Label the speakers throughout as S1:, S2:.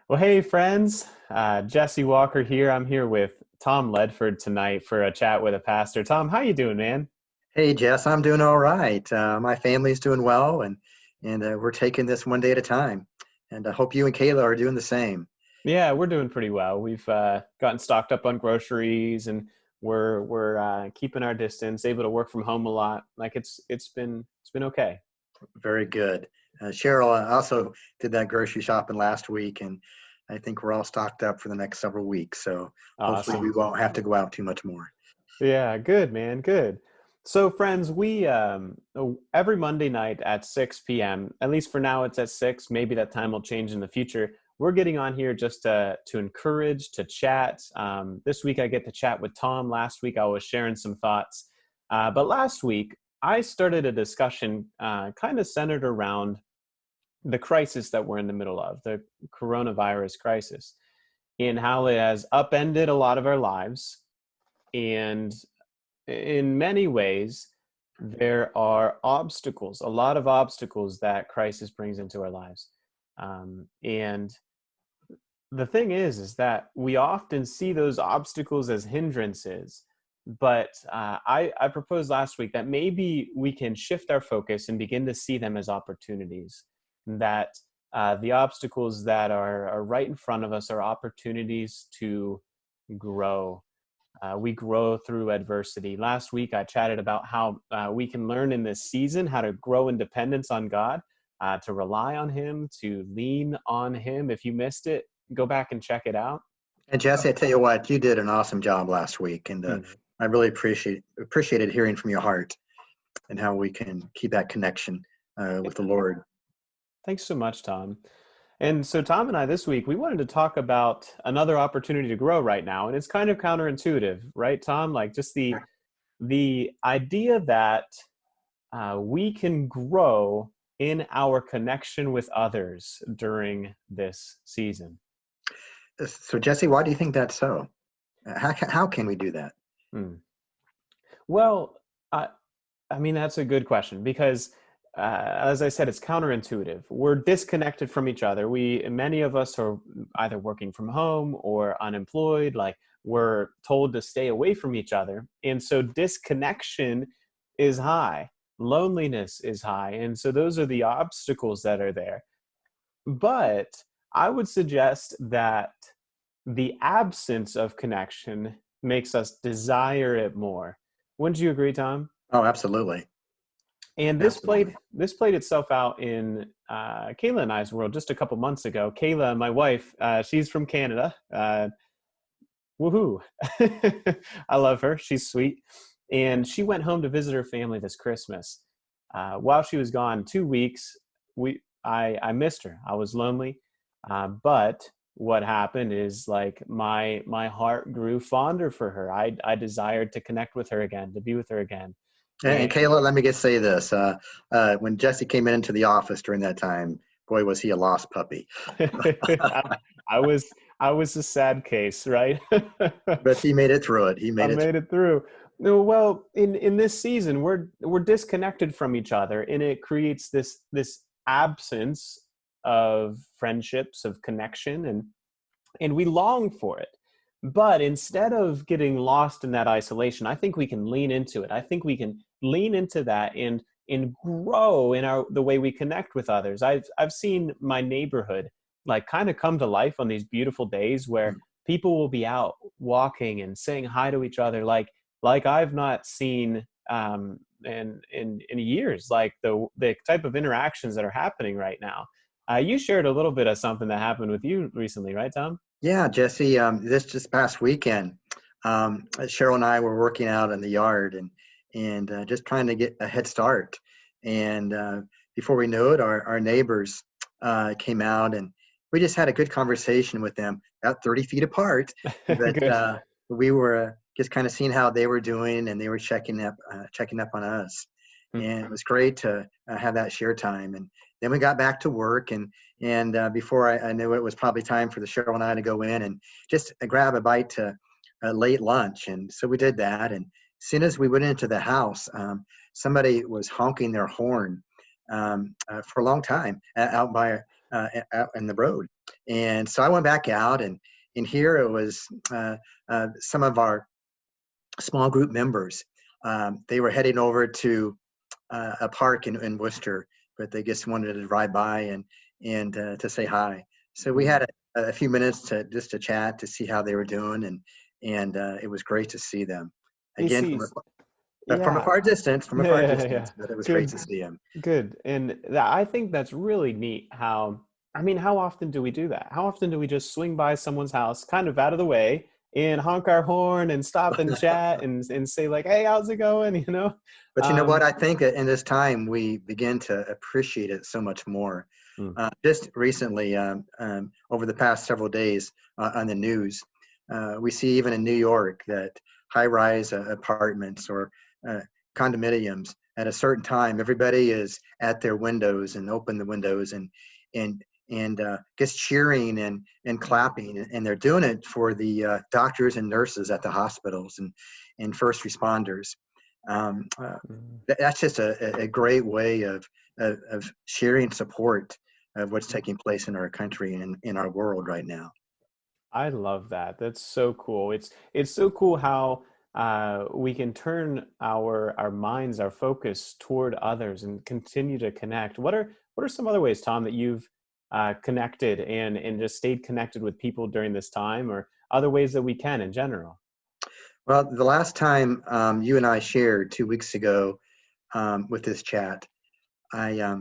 S1: Well, hey, friends. Jesse Walker here. I'm here with Tom Ledford tonight for a chat with a pastor. Tom, how you doing, man?
S2: Hey Jess, I'm doing all right. My family's doing well, and we're taking this one day at a time. And I hope you and Kayla are doing the same.
S1: Yeah, we're doing pretty well. We've gotten stocked up on groceries, and we're keeping our distance. Able to work from home a lot. Like it's been okay.
S2: Very good. Cheryl also did that grocery shopping last week, and I think we're all stocked up for the next several weeks. So hopefully we
S1: Awesome.
S2: won't have to go out too much more.
S1: Yeah, good, man. Good. So, friends, we every Monday night at 6 p.m., at least for now it's at 6, maybe that time will change in the future. We're getting on here just to encourage, to chat. This week I get to chat with Tom. Last week I was sharing some thoughts. But last week I started a discussion kind of centered around the crisis that we're in the middle of, the coronavirus crisis, and how it has upended a lot of our lives. And in many ways, there are obstacles, a lot of obstacles that crisis brings into our lives. And the thing is that we often see those obstacles as hindrances. But I proposed last week that maybe we can shift our focus and begin to see them as opportunities. That the obstacles that are right in front of us are opportunities to grow. We grow through adversity. Last week, I chatted about how we can learn in this season how to grow in dependence on God, to rely on Him, to lean on Him. If you missed it, go back and check it out.
S2: And Jesse, I tell you what, you did an awesome job last week, and
S1: Hmm.
S2: I really appreciated hearing from your heart and how we can keep that connection with the Lord.
S1: Thanks so much, Tom. And so, Tom and I this week, we wanted to talk about another opportunity to grow right now, and it's kind of counterintuitive, right, Tom? Like just the idea that we can grow in our connection with others during this season.
S2: So Jesse, why do you think that's so? How can we do that?
S1: Hmm. Well, I mean, that's a good question because, as I said, it's counterintuitive. We're disconnected from each other. Many of us are either working from home or unemployed. Like we're told to stay away from each other. And so disconnection is high. Loneliness is high. And so those are the obstacles that are there. But I would suggest that the absence of connection makes us desire it more. Wouldn't you agree, Tom?
S2: Oh, absolutely.
S1: And
S2: Absolutely.
S1: this played itself out in Kayla and I's world just a couple months ago. Kayla, my wife, she's from Canada. Woohoo! I love her. She's sweet, and she went home to visit her family this Christmas. While she was gone 2 weeks, I missed her. I was lonely, but what happened is like my heart grew fonder for her. I desired to connect with her again, to be with her again,
S2: And
S1: and
S2: Kayla, let me just say this: when Jesse came into the office during that time, boy, was he a lost puppy.
S1: I, I was I was a sad case, right?
S2: But he made it through it. He
S1: I
S2: made it.
S1: made it through. No, well, in this season, we're disconnected from each other, and it creates this absence of friendships, of connection, and we long for it. But instead of getting lost in that isolation, I think we can lean into it. I think we can lean into that and grow in our the way we connect with others. I've seen my neighborhood like kind of come to life on these beautiful days where
S2: through.
S1: people will be out walking and saying hi to each other like I've not seen in years, like the type of interactions that are happening right now. You shared a little bit of something that happened with you recently, right, Tom?
S2: Yeah, Jesse. This just past weekend, Cheryl and I were working out in the yard and just trying to get a head start. And before we knew it, our neighbors came out, and we just had a good conversation with them, about 30 feet apart. But
S1: Good.
S2: we were just kind of seeing how they were doing, and they were checking up on us. And it was great to have that share time. And then we got back to work, and before I knew it was probably time for the Cheryl and I to go in and just grab a bite to late lunch. And so we did that. And as soon as we went into the house, somebody was honking their horn for a long time out by out in the road. And so I went back out, and here it was some of our small group members. They were heading over to a park in Worcester, but they just wanted to drive by and to say hi. So we had a few minutes to chat, to see how they were doing, and it was great to see them
S1: You
S2: again
S1: see,
S2: from a
S1: yeah,
S2: far distance,
S1: yeah.
S2: but it was great
S1: Good,
S2: to see them.
S1: good. And I think that's really neat how, I mean, how often do we do that? How often do we just swing by someone's house kind of out of the way and honk our horn and stop and chat and say like, hey, how's it going? You know?
S2: But you know what?
S1: Um,
S2: I think that in this time we begin to appreciate it so much more.
S1: mm,
S2: Just recently, over the past several days on the news, we see even in New York that high-rise apartments or uh, condominiums at a certain time, everybody is at their windows and open the windows and just cheering and clapping, and they're doing it for the doctors and nurses at the hospitals and first responders. Um, uh,
S1: mm.
S2: that's just a great way of sharing support of what's taking place in our country and in our world right now.
S1: I love that. That's so cool. It's so cool how we can turn our minds, our focus toward others, and continue to connect. What are some other ways, Tom, that you've connected and just stayed connected with people during this time, or other ways that we can in general?
S2: Well, the last time you and I shared 2 weeks ago with this chat, I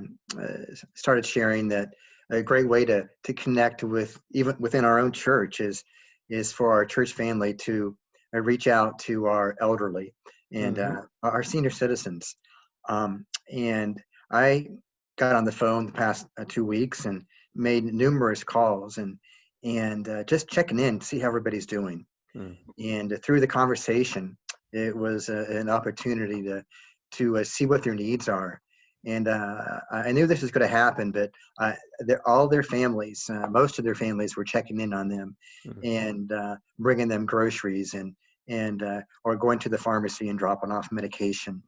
S2: started sharing that a great way to connect with even within our own church is for our church family to reach out to our elderly and
S1: Hmm.
S2: our senior citizens. And I got on the phone the past 2 weeks and made numerous calls and just checking in to see how everybody's doing.
S1: Mm.
S2: And through the conversation, it was an opportunity to see what their needs are. And I knew this was going to happen, but all their families, most of their families, were checking in on them
S1: Mm.
S2: and bringing them groceries and or going to the pharmacy and dropping off medication.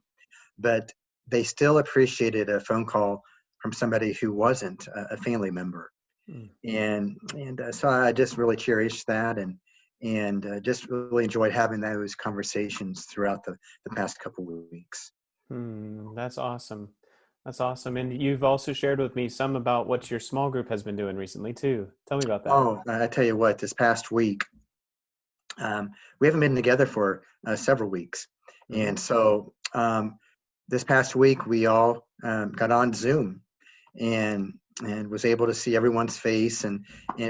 S2: But they still appreciated a phone call from somebody who wasn't a family member,
S1: Mm.
S2: and so I just really cherished that and just really enjoyed having those conversations throughout the past couple of weeks.
S1: Hmm, that's awesome. That's awesome. And you've also shared with me some about what your small group has been doing recently too. Tell me about that.
S2: Oh, I tell you what, this past week, we haven't been together for several weeks.
S1: Hmm.
S2: And so this past week, we all got on Zoom and and was able to see everyone's face and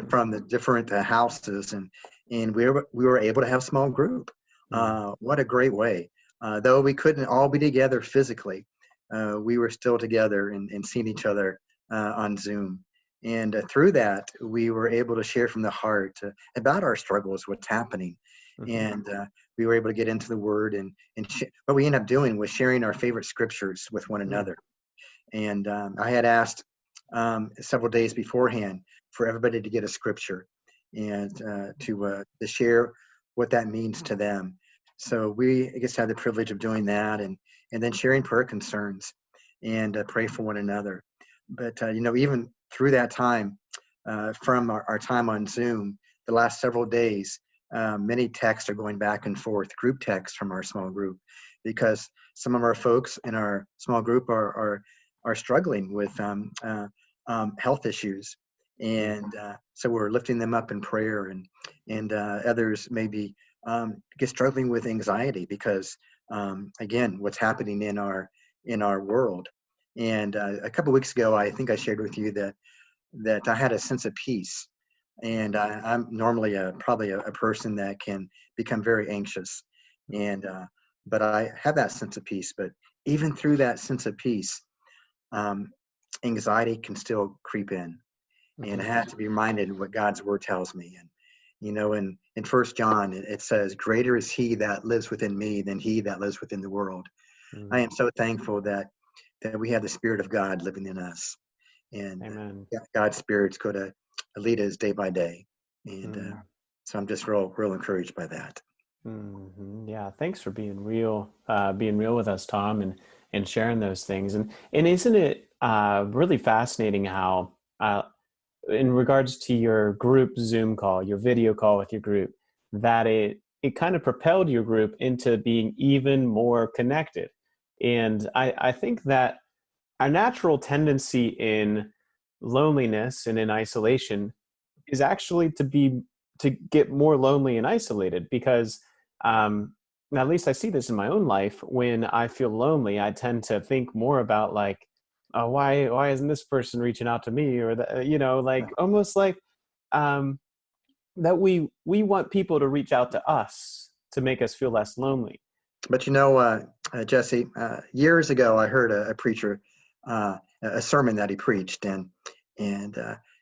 S2: from the different houses and we were able to have a small group.
S1: Mm.
S2: What a great way! Though we couldn't all be together physically, we were still together and seeing each other on Zoom. And through that, we were able to share from the heart about our struggles, what's happening,
S1: Hmm.
S2: and we were able to get into the Word and what we ended up doing was sharing our favorite scriptures with one
S1: Mm.
S2: another. And I had asked several days beforehand for everybody to get a scripture and to share what that means to them. So we, I guess, had the privilege of doing that and then sharing prayer concerns and pray for one another. But even through that time, from our time on Zoom, the last several days, many texts are going back and forth, group texts from our small group, because some of our folks in our small group are struggling with health issues,
S1: Mm.
S2: and so we're lifting them up in prayer, and others may be get struggling with anxiety because again, what's happening in our world. And a couple weeks ago, I think I shared with you that I had a sense of peace, and I'm normally probably a person that can become very anxious, and but I have that sense of peace. But even through that sense of peace, um, anxiety can still creep in, and I
S1: Hmm.
S2: have to be reminded of what God's word tells me. And in First John, it says, "Greater is He that lives within me than he that lives within the world." I
S1: Mm.
S2: am so thankful that we have the Spirit of God living in us, and
S1: Amen.
S2: God's Spirit's going to lead us day by day. And
S1: Mm.
S2: so I'm just real encouraged by that.
S1: Hmm. Yeah, thanks for being real with us, Tom, and sharing those things. And isn't it really fascinating how in regards to your group Zoom call, your video call with your group, that it kind of propelled your group into being even more connected. And I think that our natural tendency in loneliness and in isolation is actually to get more lonely and isolated, because at least I see this in my own life. When I feel lonely, I tend to think more about like, oh, why isn't this person reaching out to me, or like almost like um, that we want people to reach out to us to make us feel less lonely.
S2: But Jesse, years ago, I heard a preacher, a sermon that he preached, and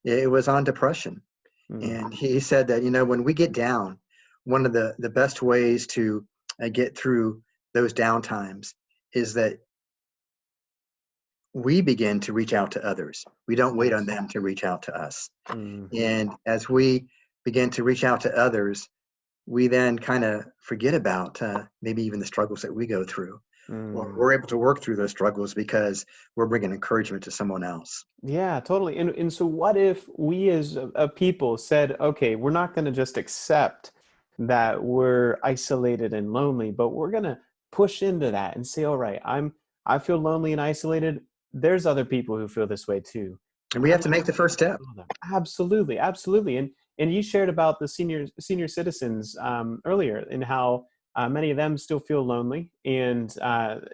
S2: it was on depression.
S1: Mm.
S2: And he said that, when we get down, one of the best ways to get through those down times is that we begin to reach out to others. We don't wait on
S1: Yes.
S2: them to reach out to us.
S1: Mm.
S2: And as we begin to reach out to others, we then kind of forget about maybe even the struggles that we go through. Or
S1: Mm.
S2: we're able to work through those struggles because we're bringing encouragement to someone else.
S1: Yeah, totally. And so what if we as a people said, okay, we're not going to just accept that we're isolated and lonely, but we're going to push into that and say, all right, I feel lonely and isolated. There's other people who feel this way too.
S2: And we
S1: How
S2: have
S1: do
S2: to make the first step.
S1: Absolutely, absolutely. And you shared about the senior citizens earlier, and how many of them still feel lonely, and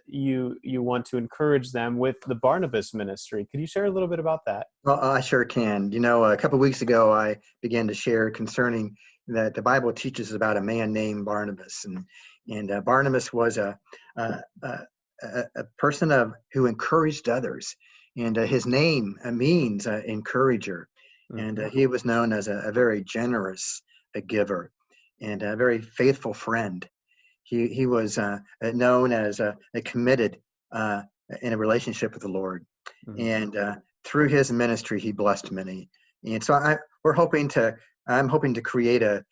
S1: you want to encourage them with the Barnabas Ministry. Could you share a little bit about that?
S2: Well, I sure can. A couple of weeks ago, I began to share concerning that the Bible teaches about a man named Barnabas, and Barnabas was a person who encouraged others, and his name means encourager, and
S1: Mhm.
S2: he was known as a very generous giver and a very faithful friend. He was known as a committed in a relationship with the Lord,
S1: Mhm.
S2: and through his ministry, he blessed many. And so I'm hoping to create a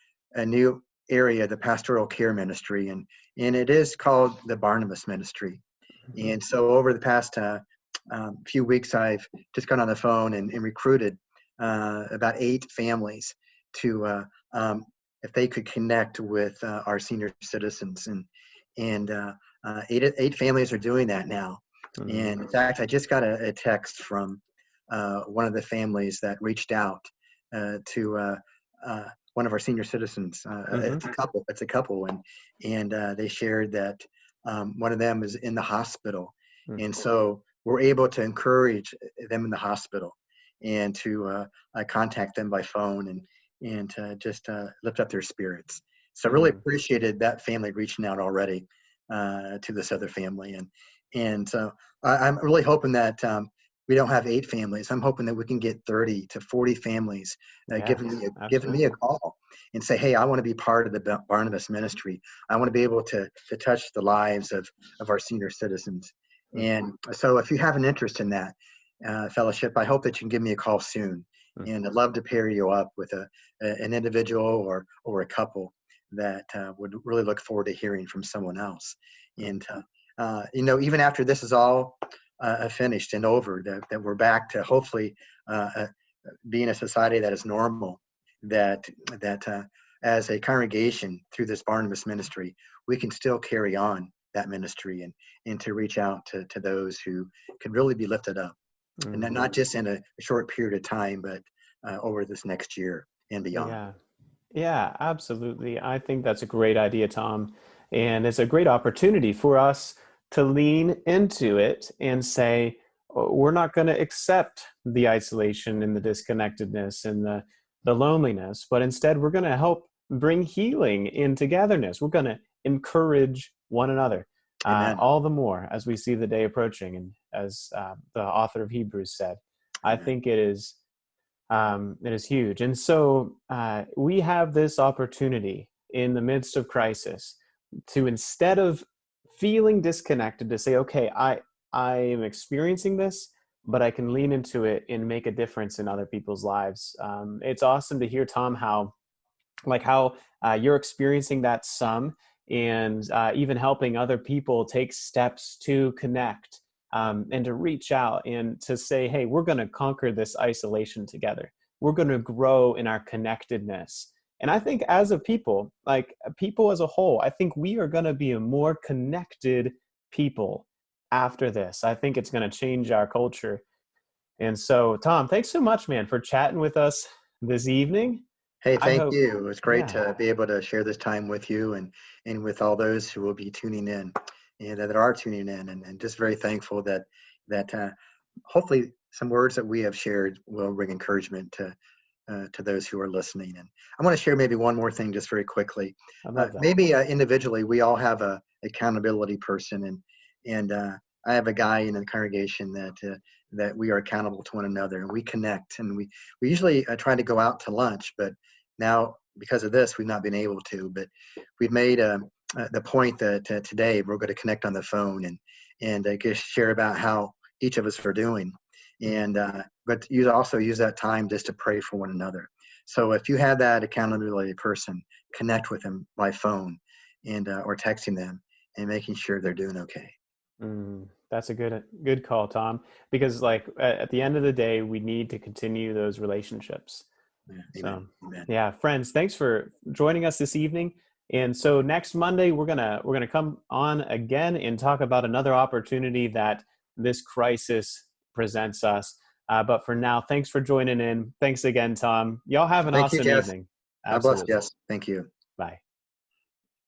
S2: new area, the pastoral care ministry, and it is called the Barnabas Ministry.
S1: Mhm.
S2: And so over the past few weeks, I've just gone on the phone and recruited about 8 families to if they could connect with our senior citizens, and 8 families are doing that now.
S1: Mhm.
S2: And in fact, I just got a text from one of the families that reached out to one of our senior citizens.
S1: Mhm.
S2: It's a couple. It's a couple, and they shared that one of them is in the hospital,
S1: Mhm.
S2: and so we're able to encourage them in the hospital and to contact them by phone and to just lift up their spirits. So I really
S1: Mhm.
S2: appreciated that family reaching out already to this other family, and so I'm really hoping that we don't have 8 families. I'm hoping that we can get 30 to 40 families
S1: Yes,
S2: giving me a
S1: absolutely.
S2: call and say, hey, I want to be part of the Barnabas Ministry. I want to be able to touch the lives of our senior citizens.
S1: Mhm.
S2: And so if you have an interest in that fellowship, I hope that you can give me a call soon.
S1: Mhm.
S2: And I'd love to pair you up with an individual or a couple that would really look forward to hearing from someone else.
S1: Mhm.
S2: And even after this is all finished and over, that we're back to hopefully being a society that is normal, that as a congregation through this Barnabas ministry, we can still carry on that ministry and to reach out to those who could really be lifted up, and then
S1: Mhm.
S2: not just in a short period of time, but over this next year and beyond.
S1: Yeah. Yeah, absolutely. I think that's a great idea, Tom. And it's a great opportunity for us to lean into it and say, "Oh, we're not going to accept the isolation and the disconnectedness and the loneliness, but instead we're going to help bring healing in togetherness. We're going to encourage one another
S2: Amen.
S1: all the more as we see the day approaching." And as the author of Hebrews said, I
S2: Amen.
S1: think it is huge. And so we have this opportunity in the midst of crisis to, instead of feeling disconnected, to say, okay, I am experiencing this, but I can lean into it and make a difference in other people's lives. It's awesome to hear, Tom, how you're experiencing that some, and even helping other people take steps to connect, and to reach out and to say, hey, we're going to conquer this isolation together. we're going to grow in our connectedness. And I think as a people, like people as a whole, I think we are going to be a more connected people after this. I think it's going to change our culture. And so, Tom, thanks so much, man, for chatting with us this evening.
S2: Hey,
S1: I
S2: thank
S1: hope,
S2: you. It was great
S1: yeah,
S2: to be able to share this time with you and with all those who will be tuning in and that are tuning in, and just very thankful that hopefully some words that we have shared will bring encouragement to those who are listening. And I want to share maybe one more thing just very quickly.
S1: I love that.
S2: Maybe individually, we all have a accountability person, and I have a guy in the congregation that we are accountable to one another, and we connect, and we usually try to go out to lunch, but now because of this, we've not been able to. But we've made the point that today we're going to connect on the phone and just share about how each of us are doing, and but you also use that time just to pray for one another. So if you have that accountability person, connect with them by phone and or texting them and making sure they're doing okay.
S1: That's a good call, Tom, because like at the end of the day, we need to continue those relationships.
S2: Yeah, amen.
S1: So,
S2: Amen.
S1: yeah, friends, thanks for joining us this evening. And so next Monday, we're gonna come on again and talk about another opportunity that this crisis presents us. But for now, thanks for joining in. Thanks again, Tom. Y'all have an
S2: Thank you,
S1: awesome
S2: Jess.
S1: evening.
S2: God bless,
S1: Absolutely.
S2: Jess. Thank you.